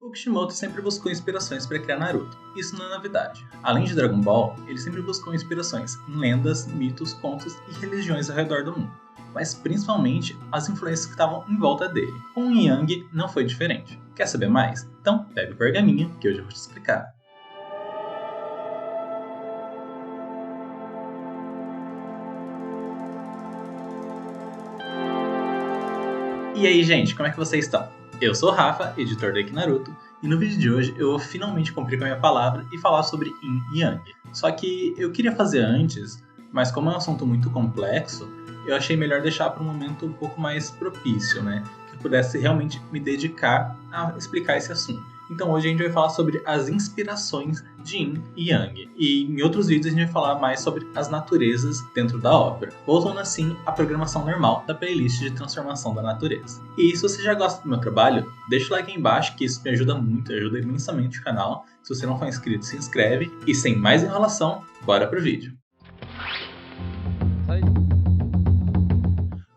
O Kishimoto sempre buscou inspirações para criar Naruto, isso não é novidade. Além de Dragon Ball, ele sempre buscou inspirações em lendas, mitos, contos e religiões ao redor do mundo, mas principalmente as influências que estavam em volta dele. Com o Yang não foi diferente. Quer saber mais? Então pega o pergaminho que hoje eu vou te explicar. E aí, gente, como é que vocês estão? Eu sou o Rafa, editor do Naruto, e no vídeo de hoje eu vou finalmente cumprir com a minha palavra e falar sobre Yin e Yang. Só que eu queria fazer antes, mas como é um assunto muito complexo, eu achei melhor deixar para um momento um pouco mais propício, né? Que eu pudesse realmente me dedicar a explicar esse assunto. Então hoje a gente vai falar sobre as inspirações de Yin e Yang. E em outros vídeos a gente vai falar mais sobre as naturezas dentro da obra, voltando assim à programação normal da playlist de transformação da natureza. E se você já gosta do meu trabalho, deixa o like aí embaixo que isso me ajuda muito, ajuda imensamente o canal. Se você não for inscrito, se inscreve. E sem mais enrolação, bora pro vídeo.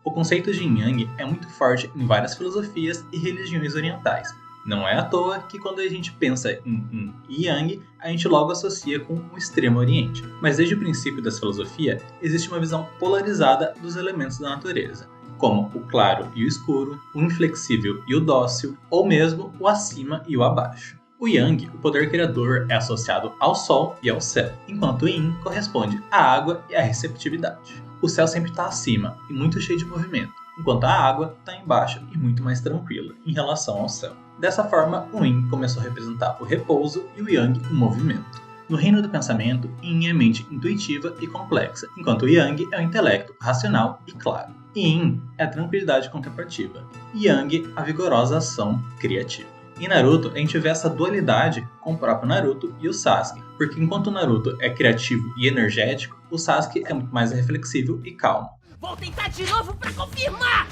O conceito de Yin Yang é muito forte em várias filosofias e religiões orientais. Não é à toa que quando a gente pensa em Yin e Yang, a gente logo associa com o Extremo Oriente. Mas desde o princípio da filosofia, existe uma visão polarizada dos elementos da natureza, como o claro e o escuro, o inflexível e o dócil, ou mesmo o acima e o abaixo. O Yang, o poder criador, é associado ao Sol e ao céu, enquanto o Yin corresponde à água e à receptividade. O céu sempre está acima e muito cheio de movimento, enquanto a água está embaixo e muito mais tranquila em relação ao céu. Dessa forma, o Yin começou a representar o repouso e o Yang o movimento. No reino do pensamento, Yin é a mente intuitiva e complexa, enquanto o Yang é o intelecto racional e claro. Yin é a tranquilidade contemplativa, e Yang a vigorosa ação criativa. Em Naruto, a gente vê essa dualidade com o próprio Naruto e o Sasuke, porque enquanto o Naruto é criativo e energético, o Sasuke é muito mais reflexivo e calmo. Vou tentar de novo pra confirmar!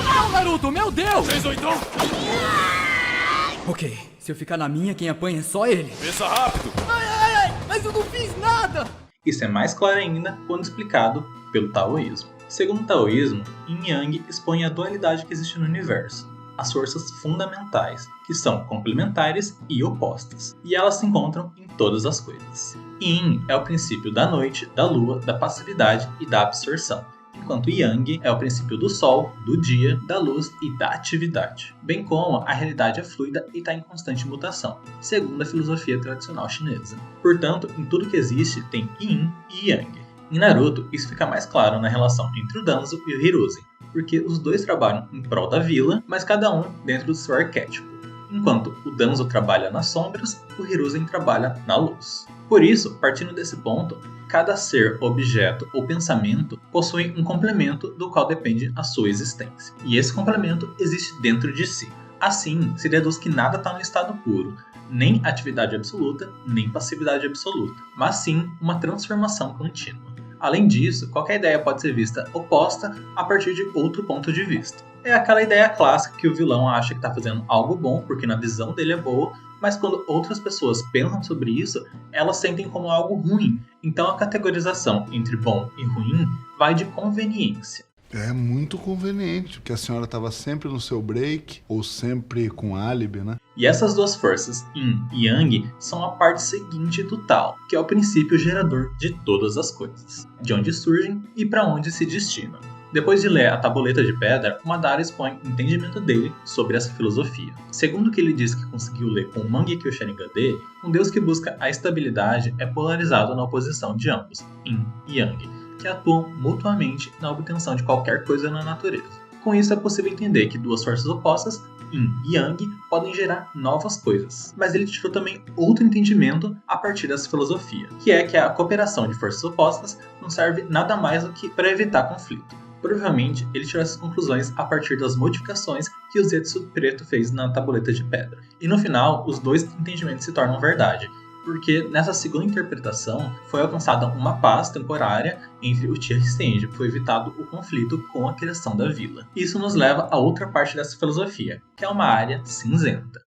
Não, Naruto, meu Deus! Fez oitão? Ok, se eu ficar na minha, quem apanha é só ele. Pensa rápido! Ai, mas eu não fiz nada! Isso é mais claro ainda quando explicado pelo taoísmo. Segundo o taoísmo, Yin e Yang expõe a dualidade que existe no universo, as forças fundamentais, que são complementares e opostas, e elas se encontram em todas as coisas. Yin é o princípio da noite, da lua, da passividade e da absorção, enquanto Yang é o princípio do sol, do dia, da luz e da atividade, bem como a realidade é fluida e está em constante mutação, segundo a filosofia tradicional chinesa. Portanto, em tudo que existe tem Yin e Yang. Em Naruto, isso fica mais claro na relação entre o Danzo e o Hiruzen, porque os dois trabalham em prol da vila, mas cada um dentro do seu arquétipo. Enquanto o Danzo trabalha nas sombras, o Hiruzen trabalha na luz. Por isso, partindo desse ponto, cada ser, objeto ou pensamento possui um complemento do qual depende a sua existência. E esse complemento existe dentro de si. Assim, se deduz que nada está no estado puro, nem atividade absoluta, nem passividade absoluta, mas sim uma transformação contínua. Além disso, qualquer ideia pode ser vista oposta a partir de outro ponto de vista. É aquela ideia clássica que o vilão acha que está fazendo algo bom porque na visão dele é boa, mas quando outras pessoas pensam sobre isso, elas sentem como algo ruim. Então a categorização entre bom e ruim vai de conveniência. É muito conveniente, porque a senhora estava sempre no seu break, ou sempre com álibi, né? E essas duas forças, Yin e Yang, são a parte seguinte do Tao, que é o princípio gerador de todas as coisas, de onde surgem e para onde se destinam. Depois de ler a Tabuleta de Pedra, o Madara expõe o entendimento dele sobre essa filosofia. Segundo o que ele diz que conseguiu ler com o Mangekyo Sharingan dele, um deus que busca a estabilidade é polarizado na oposição de ambos, Yin e Yang, que atuam mutuamente na obtenção de qualquer coisa na natureza. Com isso é possível entender que duas forças opostas, Yin e Yang, podem gerar novas coisas. Mas ele tirou também outro entendimento a partir dessa filosofia, que é que a cooperação de forças opostas não serve nada mais do que para evitar conflito. Provavelmente ele tirou essas conclusões a partir das modificações que o Zetsu Preto fez na Tabuleta de Pedra. E no final, os dois entendimentos se tornam verdade, porque nessa segunda interpretação foi alcançada uma paz temporária entre Uchiha e Senji, foi evitado o conflito com a criação da vila. Isso nos leva a outra parte dessa filosofia, que é uma área cinzenta.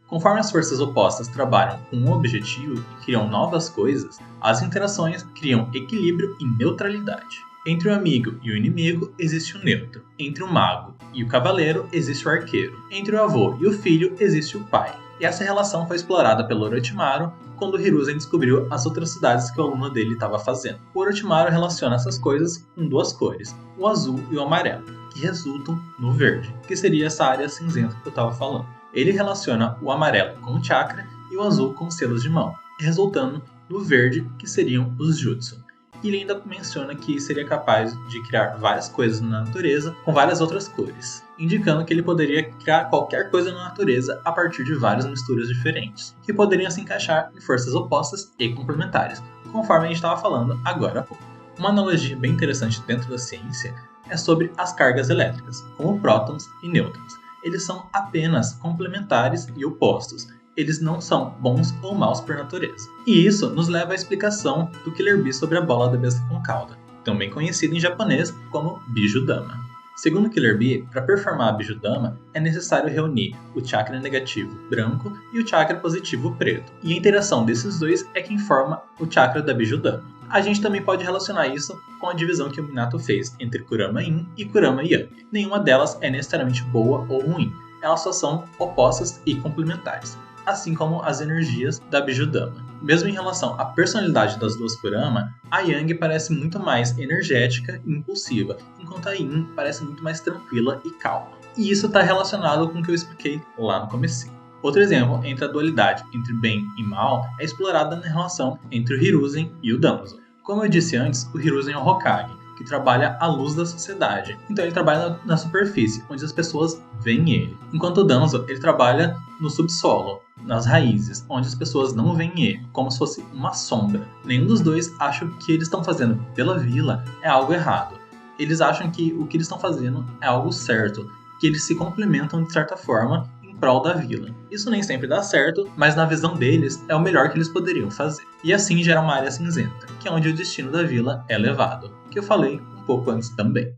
Conforme as forças opostas trabalham com um objetivo e criam novas coisas, as interações criam equilíbrio e neutralidade. Entre o amigo e o inimigo existe o neutro. Entre o mago e o cavaleiro existe o arqueiro. Entre o avô e o filho existe o pai. E essa relação foi explorada pelo Orochimaru quando Hiruzen descobriu as atrocidades que o aluno dele estava fazendo. O Orochimaru relaciona essas coisas com duas cores, o azul e o amarelo, que resultam no verde, que seria essa área cinzenta que eu estava falando. Ele relaciona o amarelo com o chakra e o azul com os selos de mão, resultando no verde, que seriam os jutsu. E ele ainda menciona que seria capaz de criar várias coisas na natureza com várias outras cores, indicando que ele poderia criar qualquer coisa na natureza a partir de várias misturas diferentes, que poderiam se encaixar em forças opostas e complementares, conforme a gente estava falando agora há pouco. Uma analogia bem interessante dentro da ciência é sobre as cargas elétricas, como prótons e nêutrons. Eles são apenas complementares e opostos. Eles não são bons ou maus por natureza. E isso nos leva à explicação do Killer Bee sobre a bola da besta com cauda, também conhecida em japonês como Bijudama. Segundo Killer Bee, para performar a Bijudama, é necessário reunir o chakra negativo branco e o chakra positivo preto. E a interação desses dois é quem forma o chakra da Bijudama. A gente também pode relacionar isso com a divisão que o Minato fez entre Kurama Yin e Kurama Yang. Nenhuma delas é necessariamente boa ou ruim, elas só são opostas e complementares, assim como as energias da Bijudama. Mesmo em relação à personalidade das duas Kurama, a Yang parece muito mais energética e impulsiva, enquanto a Yin parece muito mais tranquila e calma. E isso está relacionado com o que eu expliquei lá no comecinho. Outro exemplo entre a dualidade entre bem e mal é explorada na relação entre o Hiruzen e o Danzo. Como eu disse antes, o Hiruzen é o Hokage, que trabalha à luz da sociedade. Então ele trabalha na superfície, onde as pessoas veem ele. Enquanto o Danzo, ele trabalha no subsolo, nas raízes, onde as pessoas não veem ele, como se fosse uma sombra. Nenhum dos dois acha que o que eles estão fazendo pela vila é algo errado. Eles acham que o que eles estão fazendo é algo certo, que eles se complementam de certa forma em prol da vila. Isso nem sempre dá certo, mas na visão deles é o melhor que eles poderiam fazer. E assim gera uma área cinzenta, que é onde o destino da vila é levado, que eu falei um pouco antes também.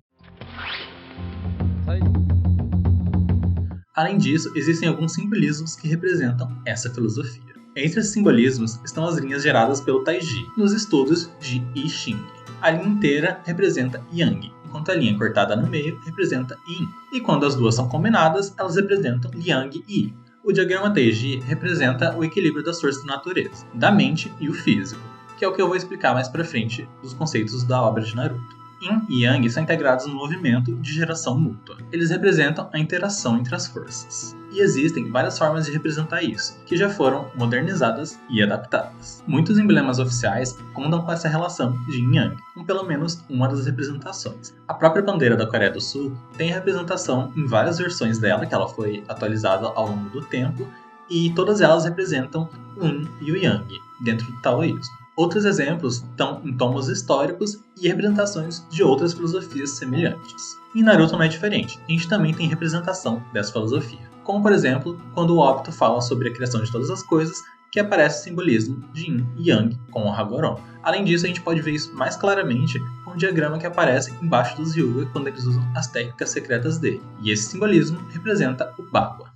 Além disso, existem alguns simbolismos que representam essa filosofia. Entre esses simbolismos estão as linhas geradas pelo Taiji, nos estudos de I Ching. A linha inteira representa Yang, enquanto a linha cortada no meio representa Yin. E quando as duas são combinadas, elas representam Yang e Yin. O diagrama Taiji representa o equilíbrio das forças da natureza, da mente e o físico, que é o que eu vou explicar mais pra frente dos conceitos da obra de Naruto. Yin e Yang são integrados no movimento de geração mútua. Eles representam a interação entre as forças. E existem várias formas de representar isso, que já foram modernizadas e adaptadas. Muitos emblemas oficiais contam com essa relação de Yin e Yang, com pelo menos uma das representações. A própria bandeira da Coreia do Sul tem representação em várias versões dela, que ela foi atualizada ao longo do tempo, e todas elas representam o Yin e o Yang, dentro do taoísmo. Outros exemplos estão em tomos históricos e representações de outras filosofias semelhantes. Em Naruto não é diferente, a gente também tem representação dessa filosofia. Como, por exemplo, quando o Obito fala sobre a criação de todas as coisas, que aparece o simbolismo de Yin e Yang com o Hagoron. Além disso, a gente pode ver isso mais claramente com o diagrama que aparece embaixo dos Hyuga quando eles usam as técnicas secretas dele. E esse simbolismo representa o Bagua.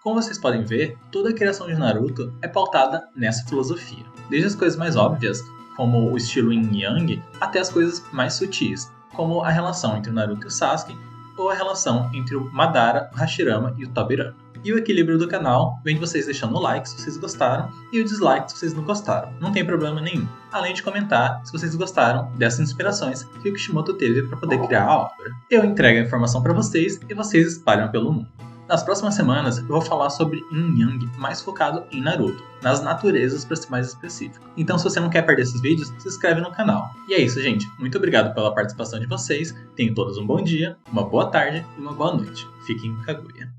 Como vocês podem ver, toda a criação de Naruto é pautada nessa filosofia. Desde as coisas mais óbvias, como o estilo Yin e Yang, até as coisas mais sutis, como a relação entre o Naruto e o Sasuke, ou a relação entre o Madara, o Hashirama e o Tobirama. E o equilíbrio do canal vem de vocês deixando o like se vocês gostaram e o dislike se vocês não gostaram. Não tem problema nenhum. Além de comentar se vocês gostaram dessas inspirações que o Kishimoto teve para poder criar a obra. Eu entrego a informação para vocês e vocês espalham pelo mundo. Nas próximas semanas eu vou falar sobre Yin e Yang mais focado em Naruto, nas naturezas para ser mais específico. Então se você não quer perder esses vídeos, se inscreve no canal. E é isso, gente. Muito obrigado pela participação de vocês. Tenham todos um bom dia, uma boa tarde e uma boa noite. Fiquem com Kaguya.